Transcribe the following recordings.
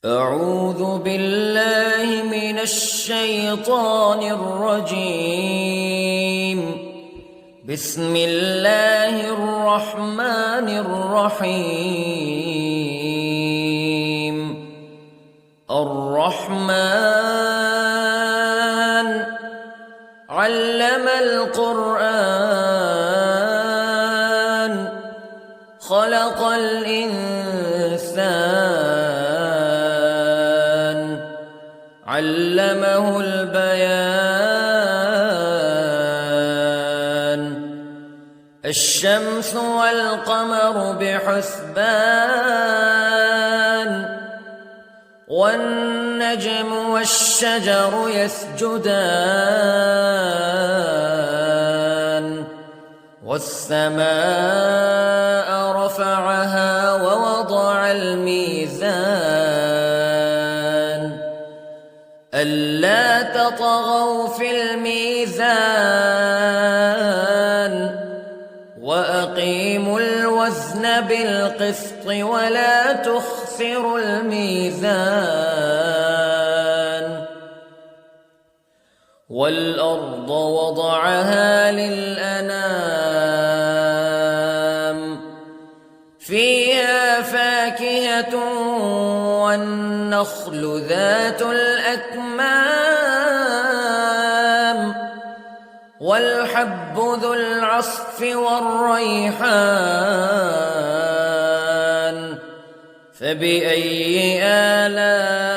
أعوذ بالله من الشيطان الرجيم. بسم الله الرحمن الرحيم. الرحمن علم القرآن خلق الإنسان علمه البيان. الشمس والقمر بحسبان والنجم والشجر يسجدان والسماء رفعها ووضع الميزان ألا تطغوا في الميزان وأقيموا الوزن بالقسط ولا تخسروا الميزان. والأرض وضعها للأنام فيها فاكهة والنخل ذات الأكمام والحب ذو العصف والريحان فبأي آلاء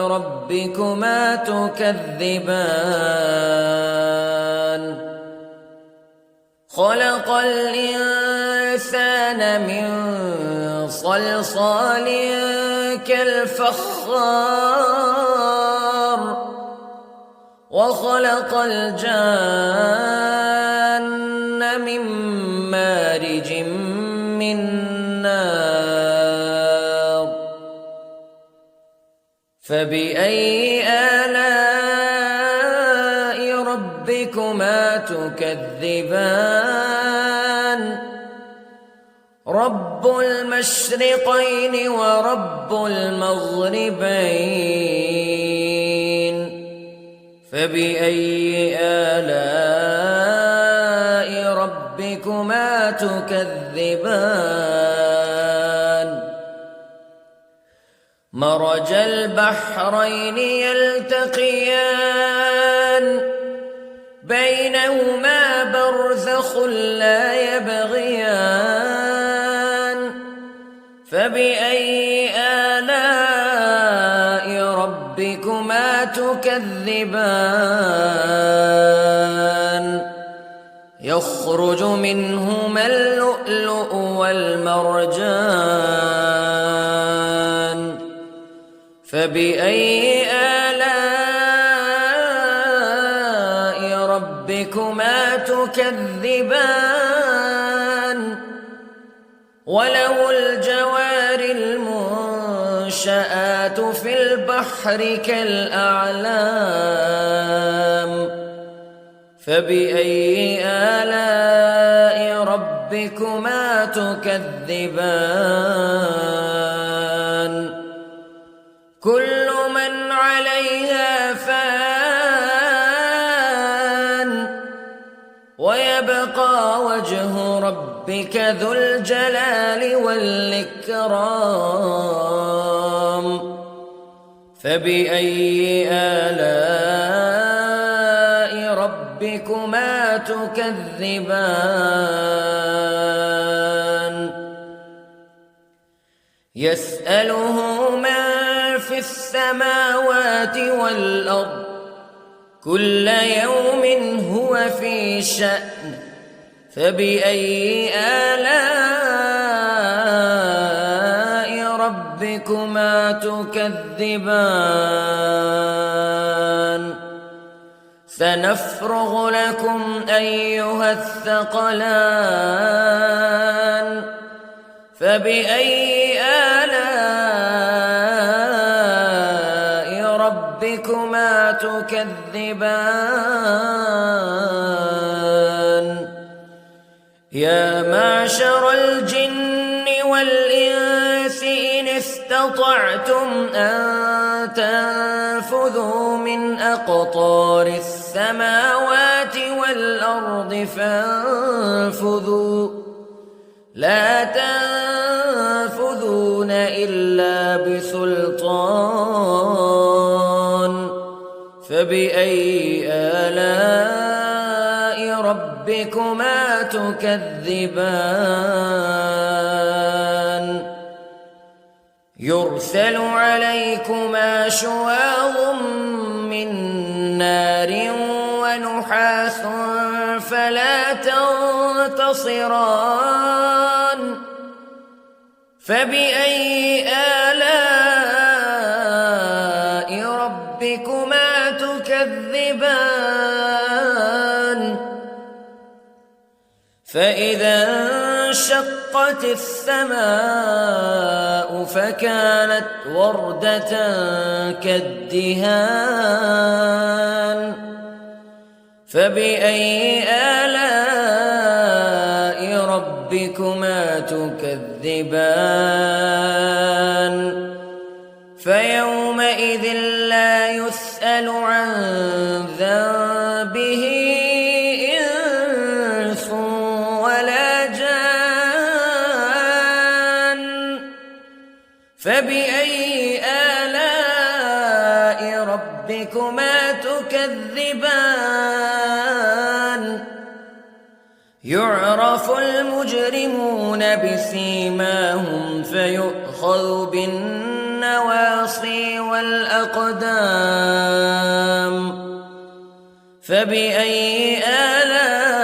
ربكما تكذبان. خلق الإنسان من صلصال كالفخار وخلق الجان من مارج من نار فبأي آلاء ربكما تكذبان. رب المشرقين ورب المغربين فبأي آلاء ربكما تكذبان. مرج البحرين يلتقيان بينهما برزخ لا يبغيان فبأي آلاء ربكما تكذبان. يخرج منهما اللؤلؤ والمرجان فبأي آلاء ربكما تكذبان. وله الجوار المنشآت في البحر كالأعلام فبأي آلاء ربكما تكذبان. كل من عليها فان ويبقى وجه ربك ذو الجلال والإكرام فبأي آلاء ربكما تكذبان. يسأله من في السماوات والأرض كل يوم هو في شأن فبأي آلاء ربكما تكذبان. سنفرغ لكم أيها الثقلان فبأي آلاء ربكما تكذبان. يا معشر الجن والإنس استطعتم أن تنفذوا من أقطار السماوات والأرض فانفذوا لا تنفذون إلا بسلطان فبأي آلاء ربكما تكذبان يرسل عليكما شواظ من نار ونحاس فلا تنتصران فبأي آلاء ربكما تكذبان فإذا انشقت السماء فكانت وردة كالدهان فبأي آلاء ربكما تكذبان فيومئذ لا يسأل عن ذنبه إنس ولا جان فبأي آلاء ربكما تكذبان يعرف المجرمون بسيماهم فيؤخذ بالنواصي والأقدام فبأي آلاء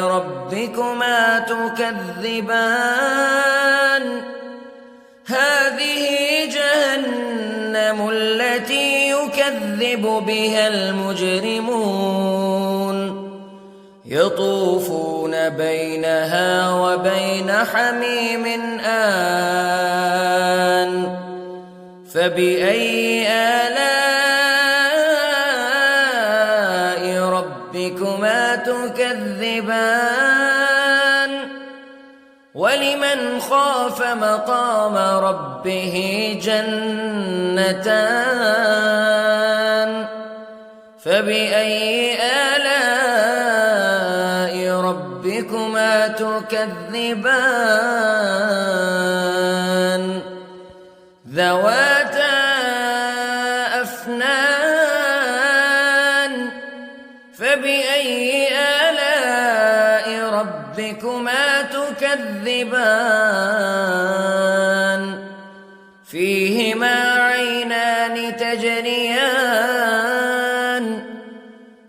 ربكما تكذبان هذه جهنم التي يكذب بها المجرمون يطوفون بينها وبين حميم آن فبأي آلاء ربكما تكذبان ولمن خاف مقام ربه جنتان فبأي آلاء ربكما تكذبان ذواتا أفنان فبأي آلاء ربكما تكذبان فيهما عينان تجريان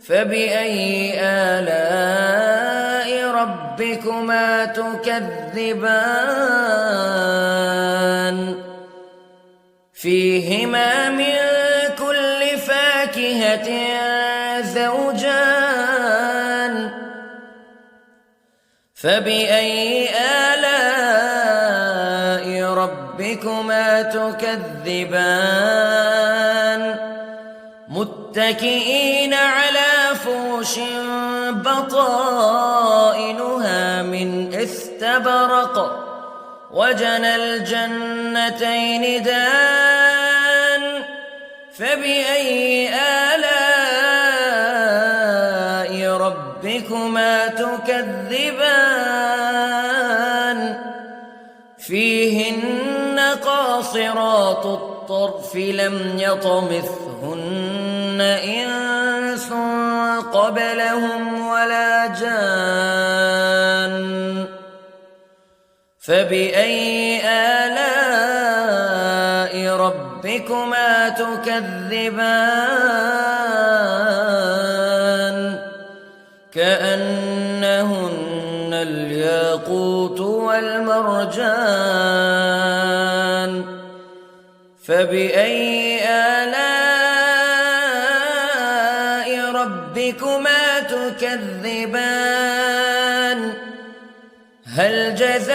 فبأي آلاء ربكما تكذبان فيهما من كل فاكهة زوجان فبأي آلاء ربكما تكذبان متكئين على فرش بطائنها من استبرق وجنى الجنتين دان فبأي آلاء ربكما تكذبان فيهن قاصرات الطرف لم يطمثهن إنس قبلهم ولا جان فبأي آلاء ربكما تكذبان كأنهن الياقوت والمرجان فبأي آلاء ربكما تكذبان هل جزاء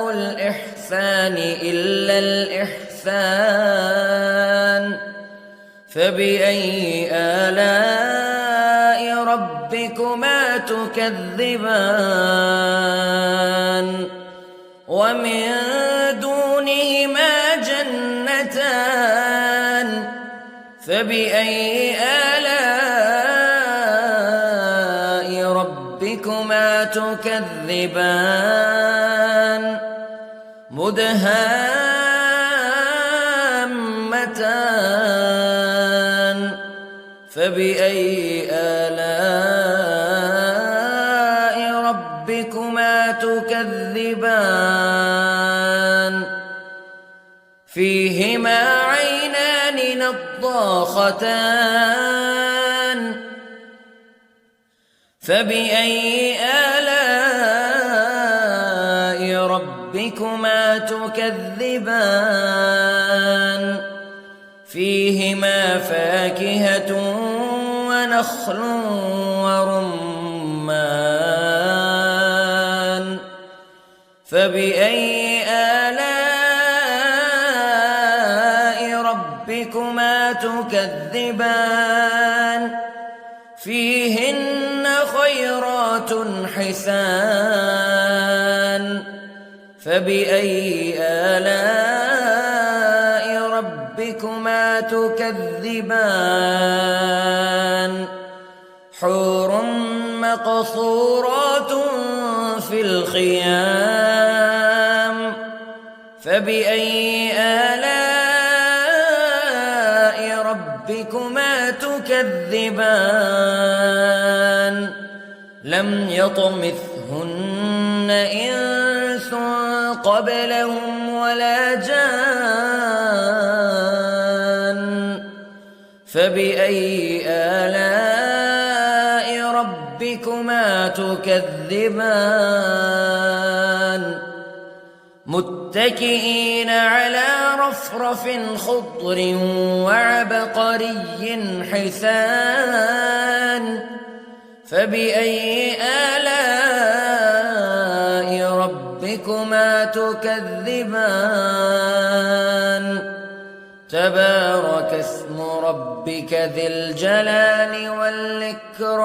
الإحسان إلا الإحسان فبأي آلاء ربكما تكذبان ومن دونهما جنتان فبأي آلاء ربكما تكذبان مدهامتان فبأي آلاء ربكما تكذبان فيهما عينان نضاختان فبأي آلاء ربكما تكذبان فيهما فاكهة ونخل ورمان فبأي آلاء ربكما تكذبان فيهن خيرات حسان فبأي آلاء ربكما تكذبان حور مقصورات في الخيام فبأي آلاء ربكما تكذبان لم يطمثهن إنس قبلهم ولا جان فبأي آلاء ربكما تكذبان متكئين على رفرف خضر وعبقري حسان فبأي آلاء ربكما تكذبان تبارك اسم ربك ذي الجلال والإكرام